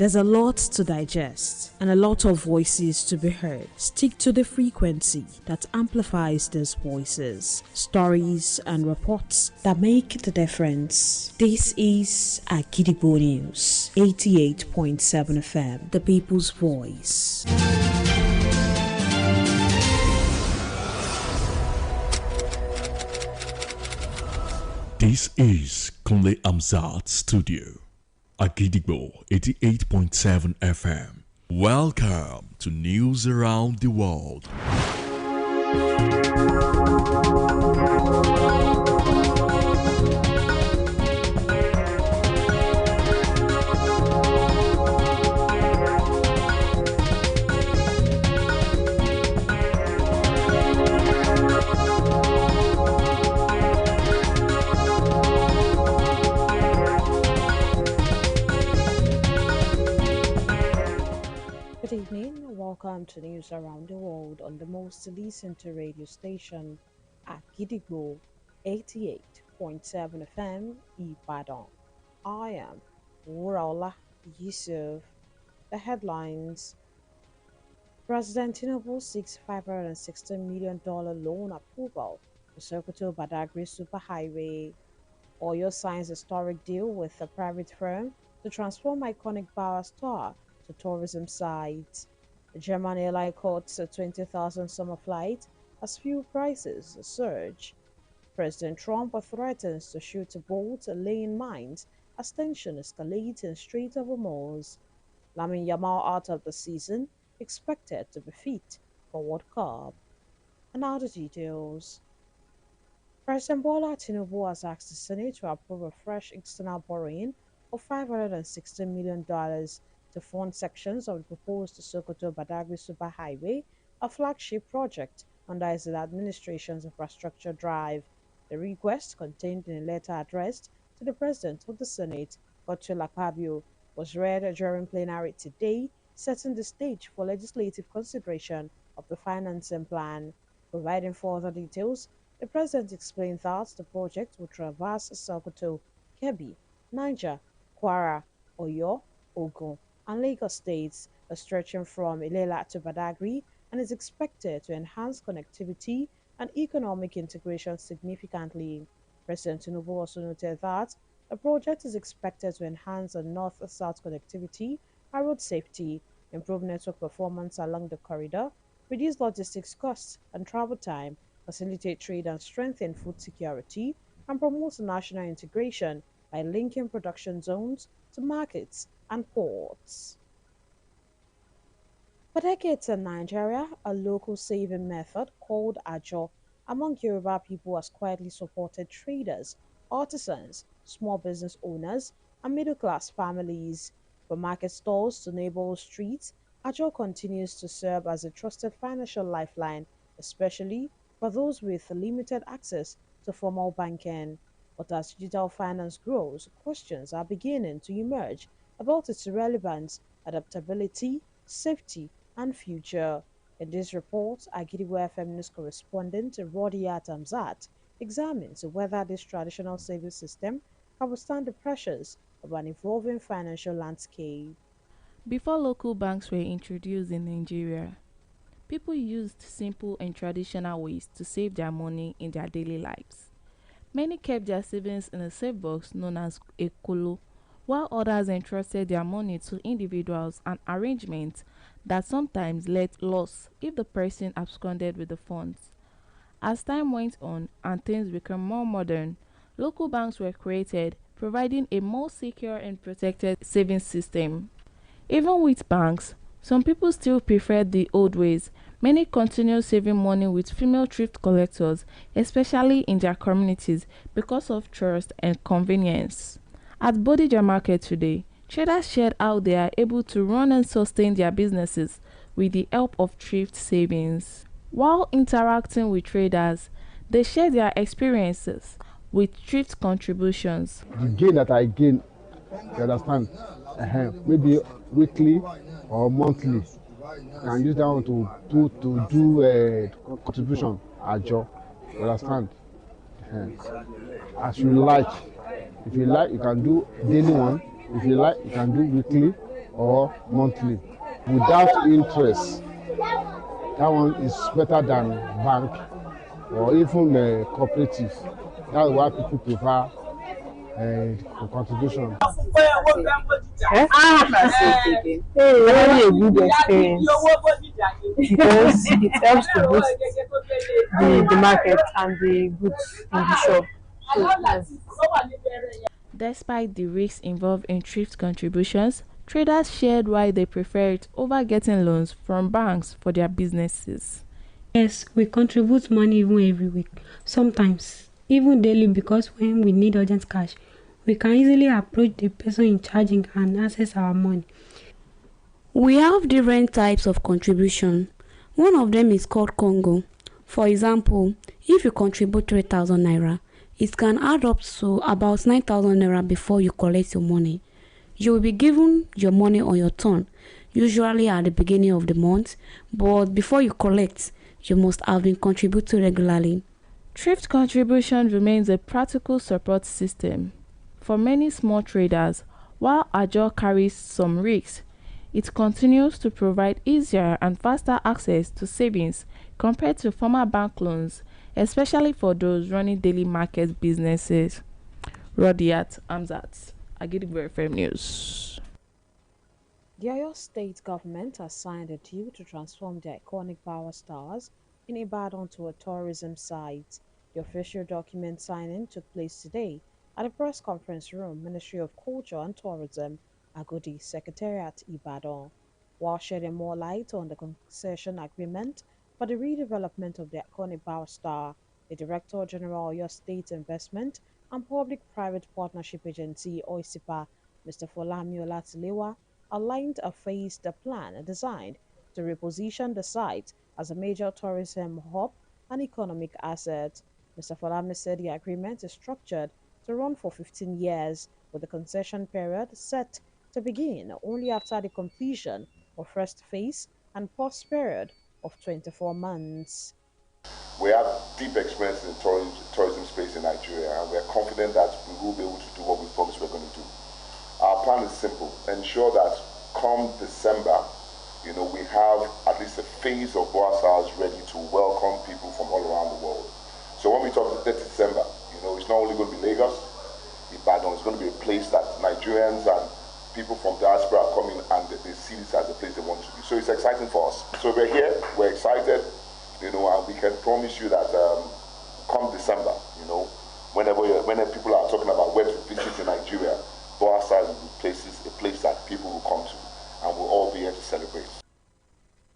There's a lot to digest and a lot of voices to be heard. Stick to the frequency that amplifies these voices, stories and reports that make the difference. This is Agidigbo News, 88.7 FM, the people's voice. This is Kunle Amzat Studio, Agidigbo 88.7 FM. Welcome to News Around the World. Good evening, welcome to News Around the World on the most listened to radio station at Agidigbo 88.7 FM Ibadan. I am WURAOLA YUSUFF. The headlines: President Tinubu seeks $560 million loan approval for Sokoto Badagry Superhighway. Oyo signs a historic deal with a private firm to transform iconic Bawa Star to tourism site. The German airline cuts a 20,000 summer flight as fuel prices surge. President Trump threatens to shoot a boat laying mines as tension escalates in Strait of Hormuz. Lamine Yamal out of the season, expected to be fit for World Cup. And now the details. President Bola Tinubu has asked the Senate to approve a fresh external borrowing of $560 million to fund sections of the proposed Sokoto Badagry Superhighway, a flagship project under his administration's infrastructure drive. The request, contained in a letter addressed to the President of the Senate, Godswill Akpabio, was read during plenary today, setting the stage for legislative consideration of the financing plan. Providing further details, the President explained that the project will traverse Sokoto, Kebbi, Niger, Kwara, Oyo, Ogun, and Lagos states, stretching from Ilela to Badagry, and is expected to enhance connectivity and economic integration significantly. President Tinubu also noted that the project is expected to enhance the north-south connectivity and road safety, improve network performance along the corridor, reduce logistics costs and travel time, facilitate trade and strengthen food security, and promote national integration by linking production zones to markets and ports. For decades in Nigeria, a local saving method called Ajo among Yoruba people has quietly supported traders, artisans, small business owners, and middle-class families. From market stalls to neighborhood streets, Ajo continues to serve as a trusted financial lifeline, especially for those with limited access to formal banking. But as digital finance grows, questions are beginning to emerge about its relevance, adaptability, safety, and future. In this report, Agidigbo FM News correspondent Rodiat Amzat examines whether this traditional saving system can withstand the pressures of an evolving financial landscape. Before local banks were introduced in Nigeria, people used simple and traditional ways to save their money in their daily lives. Many kept their savings in a safe box known as a kolo, while others entrusted their money to individuals and arrangements that sometimes let loss if the person absconded with the funds. As time went on and things became more modern, local banks were created, providing a more secure and protected savings system. Even with banks, some people still prefer the old ways. Many continue saving money with female thrift collectors, especially in their communities, because of trust and convenience. At Bodija Market today, traders shared how they are able to run and sustain their businesses with the help of thrift savings. While interacting with traders, they share their experiences with thrift contributions. The gain that I gain, you understand, maybe weekly or monthly, and use that one to do contribution ajo, you understand. As you like, if you like, you can do daily one. If you like, you can do weekly or monthly without interest. That one is better than bank or even cooperative. That's why people prefer contribution. Eh? Hey, really a good experience because it helps to boost the market and the goods in the shop. So, yes. Despite the risks involved in thrift contributions, traders shared why they prefer it over getting loans from banks for their businesses. Yes, we contribute money even every week, sometimes even daily, because when we need urgent cash, we can easily approach the person in charging and access our money. We have different types of contribution. One of them is called Congo. For example, if you contribute 3,000 naira, it can add up to about 9,000 naira before you collect your money. You will be given your money on your turn, usually at the beginning of the month, but before you collect, you must have been contributing regularly. Thrift contribution remains a practical support system. For many small traders, while Ajo carries some risks, it continues to provide easier and faster access to savings compared to former bank loans, especially for those running daily market businesses. Rodiat Amzat, Agidigbo FM News. The Oyo state government has signed a deal to transform the iconic power stars in Ibadan to a tourism site. The official document signing took place today at the press conference room, Ministry of Culture and Tourism, Agodi Secretariat, Ibadan. While shedding more light on the concession agreement for the redevelopment of the iconic power star, the Director General of Oyo State Investment and Public-Private Partnership Agency, OISIPA, Mr. Folami Olatilewa, outlined a phased plan designed to reposition the site as a major tourism hub and economic asset. Mr. Falame said the agreement is structured to run for 15 years, with the concession period set to begin only after the completion of first phase and post period of 24 months. We have deep experience in the tourism space in Nigeria, and we are confident that we will be able to do what we promised we're going to do. Our plan is simple: ensure that come December, we have at least a phase of Boas ready to welcome people from all around the world. So when we talk to 30 December, it's not only going to be Lagos, Ibadan is going to be a place that Nigerians and people from diaspora are coming, and they see this as a place they want to be. So it's exciting for us. So we're here, we're excited, and we can promise you that come December, whenever people are talking about where to visit in Nigeria, Boasa will be a place that people will come to, and we'll all be here to celebrate.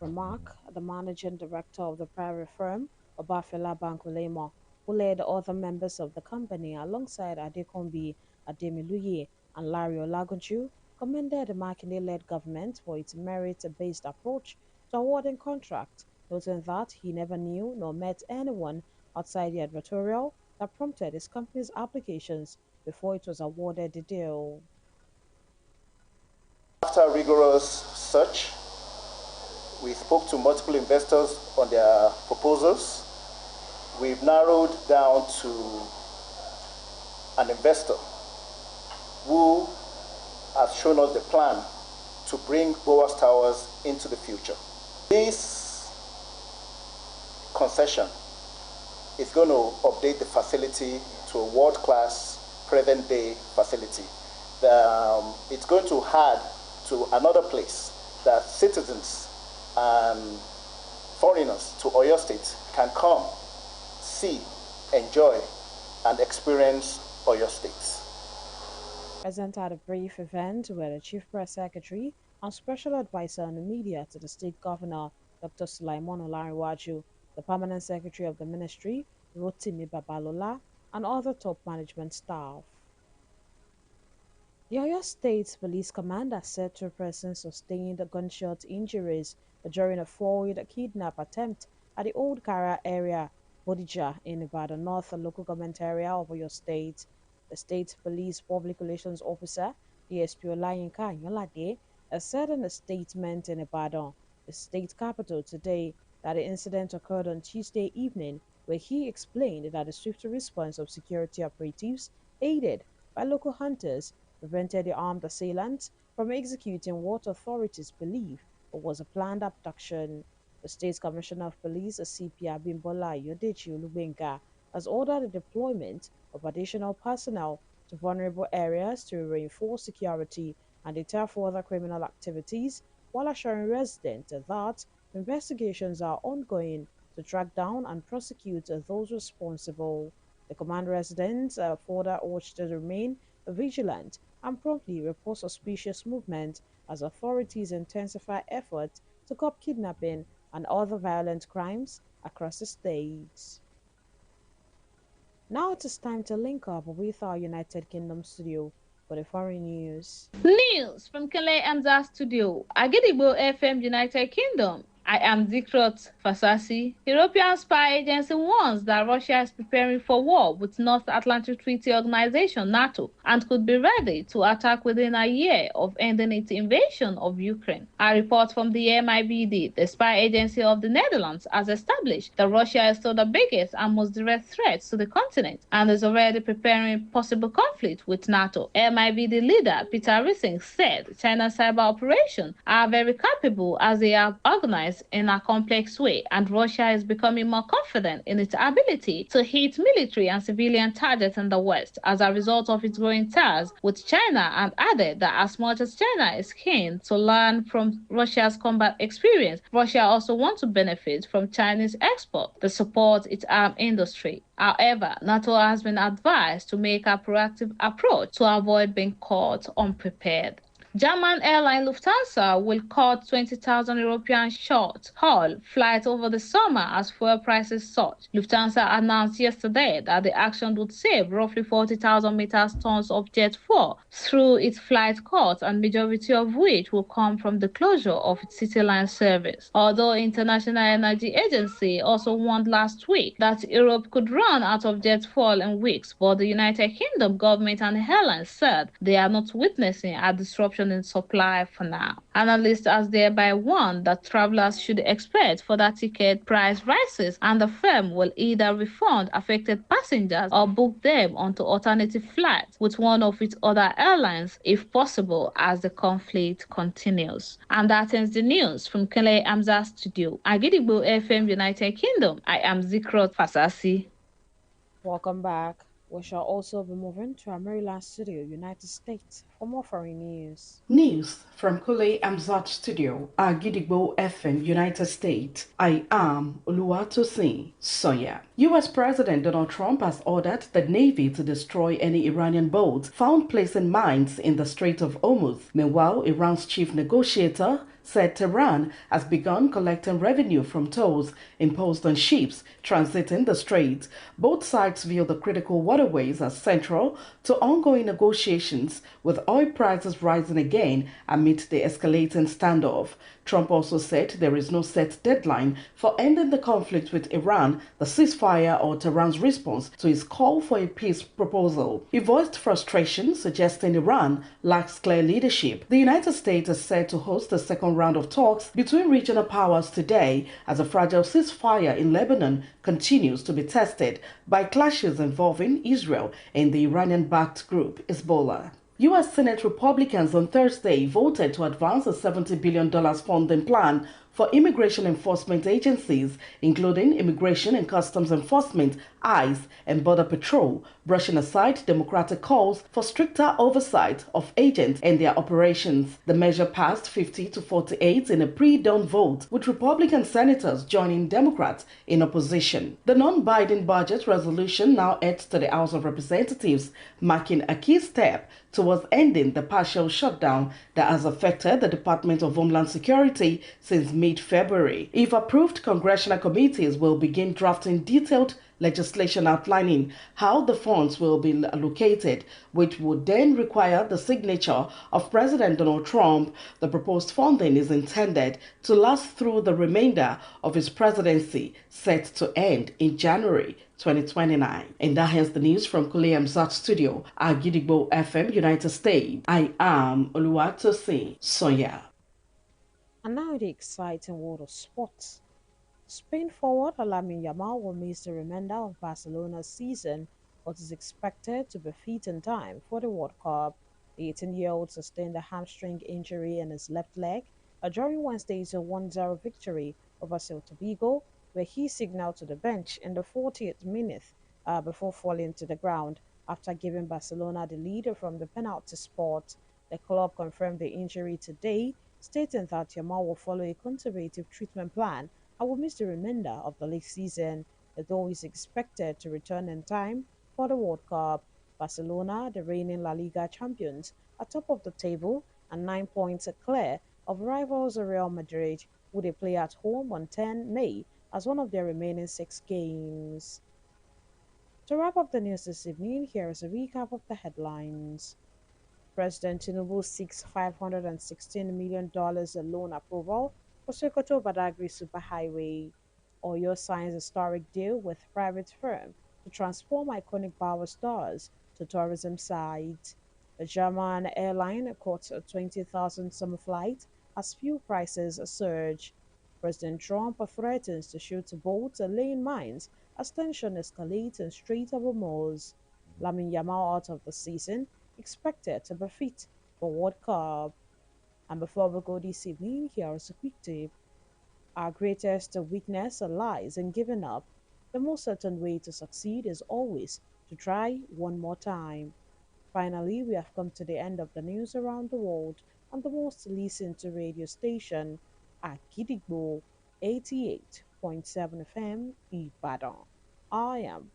Remark the managing director of the private firm, Obafela Bankulema, who led other members of the company alongside Adekombi Ademiluye and Larry Olagunju, commended the Makinde-led government for its merit-based approach to awarding contracts, noting that he never knew nor met anyone outside the advertorial that prompted his company's applications before it was awarded the deal. After rigorous search, we spoke to multiple investors on their proposals. We've narrowed down to an investor who has shown us the plan to bring Boas Towers into the future. This concession is going to update the facility to a world-class, present-day facility. It's going to add to another place that citizens and foreigners to Oyo State can come, see, enjoy, and experience Oyo State. Present at a brief event were the Chief Press Secretary and Special Advisor on the Media to the State Governor, Dr. Sulaimon Olariwaju, the Permanent Secretary of the Ministry, Rotimi Babalola, and other top management staff. The Oyo State Police Commander said two persons sustained gunshot injuries during a foiled kidnap attempt at the Old Kara area, Bodija, in Ibadan North, a local government area of Oyo State. The State Police Public Relations Officer, DSP Olayinka Anyolade, has said in a statement in Ibadan, the state capital, today that the incident occurred on Tuesday evening, where he explained that the swift response of security operatives, aided by local hunters, prevented the armed assailants from executing what authorities believe was a planned abduction. The State Commissioner of Police, CP Abimbola Yodechi Olubenga, has ordered the deployment of additional personnel to vulnerable areas to reinforce security and deter further criminal activities, while assuring residents that investigations are ongoing to track down and prosecute those responsible. The command residents further urged to remain vigilant and promptly report suspicious movement as authorities intensify efforts to curb kidnapping and other violent crimes across the state. Now it is time to link up with our United Kingdom studio for the foreign news. News from Kele Amza Studio, Agidigbo FM, United Kingdom. I am Zikrot Fasasi. European spy agency warns that Russia is preparing for war with North Atlantic Treaty Organization NATO and could be ready to attack within a year of ending its invasion of Ukraine. A report from the MIBD, the spy agency of the Netherlands, has established that Russia is still the biggest and most direct threat to the continent and is already preparing possible conflict with NATO. MIBD leader Peter Rising said China's cyber operations are very capable as they are organized in a complex way, and Russia is becoming more confident in its ability to hit military and civilian targets in the West as a result of its growing ties with China, and added that as much as China is keen to learn from Russia's combat experience, Russia also wants to benefit from Chinese export to support its arms industry. However, NATO has been advised to make a proactive approach to avoid being caught unprepared. German airline Lufthansa will cut 20,000 European short-haul flights over the summer as fuel prices surge. Lufthansa announced yesterday that the action would save roughly 40,000 metric tons of jet fuel through its flight cuts, and majority of which will come from the closure of its CityLine service. Although International Energy Agency also warned last week that Europe could run out of jet fuel in weeks, but the United Kingdom government and airlines said they are not witnessing a disruption in supply for now. Analysts has thereby warned that travelers should expect further ticket price rises, and the firm will either refund affected passengers or book them onto alternative flights with one of its other airlines if possible as the conflict continues. And that ends the news from Kele Amza Studio, Agidigbo FM, United Kingdom. I am Zikrot Fasasi. Welcome back. We shall also be moving to our Maryland studio, United States, for more foreign news. News from Kule Amzat Studio, Agidigbo FM, United States. I am Oluwatosin Soya. U.S. President Donald Trump has ordered the Navy to destroy any Iranian boats found placing mines in the Strait of Hormuz. Meanwhile, Iran's chief negotiator said Tehran has begun collecting revenue from tolls imposed on ships transiting the strait. Both sides view the critical waterways as central to ongoing negotiations, with oil prices rising again amid the escalating standoff. Trump also said there is no set deadline for ending the conflict with Iran, the ceasefire, or Tehran's response to his call for a peace proposal. He voiced frustration, suggesting Iran lacks clear leadership. The United States is set to host the second round of talks between regional powers today as a fragile ceasefire in Lebanon continues to be tested by clashes involving Israel and the Iranian-backed group Hezbollah. U.S. Senate Republicans on Thursday voted to advance a $70 billion funding plan for immigration enforcement agencies, including Immigration and Customs Enforcement, ICE, and Border Patrol, brushing aside Democratic calls for stricter oversight of agents and their operations. The measure passed 50 to 48 in a pre-dawn vote, with Republican senators joining Democrats in opposition. The non-binding budget resolution now heads to the House of Representatives, marking a key step towards ending the partial shutdown that has affected the Department of Homeland Security since mid-February. If approved, congressional committees will begin drafting detailed legislation outlining how the funds will be allocated, which would then require the signature of President Donald Trump. The proposed funding is intended to last through the remainder of his presidency, set to end in January 2029. And that ends the news from Kuliam Zat Studio, Agidigbo FM, United States. I am Oluwatosin Soya. And now the exciting world of sports. Spain forward Lamine Yamal will miss the remainder of Barcelona's season, but is expected to be fit in time for the World Cup. The 18-year-old sustained a hamstring injury in his left leg during Wednesday's 1-0 victory over Celta Vigo, where he signaled to the bench in the 40th minute before falling to the ground after giving Barcelona the lead from the penalty spot. The club confirmed the injury today, stating that Yamal will follow a conservative treatment plan and will miss the remainder of the league season, though he is expected to return in time for the World Cup. Barcelona, the reigning La Liga champions, are top of the table and 9 points clear of rivals Real Madrid, who they play at home on 10 May as one of their remaining 6 games. To wrap up the news this evening, here is a recap of the headlines. President Tinubu seeks $516 million loan approval for Sokoto Badagry Superhighway. Oyo signs historic deal with private firm to transform iconic Bawa stars to tourism site. The German airline caught a 20,000 summer flight as fuel prices surge. President Trump threatens to shoot boats laying mines as tension escalates in Strait of Hormuz. Lamin Yamal out of the season expected to be fit for World Cup. And before we go this evening, here is a quick tip. Our greatest weakness lies in giving up. The most certain way to succeed is always to try one more time. Finally, we have come to the end of the news around the world on the most listened to radio station at Gidigbo 88.7 FM Ibadan. I am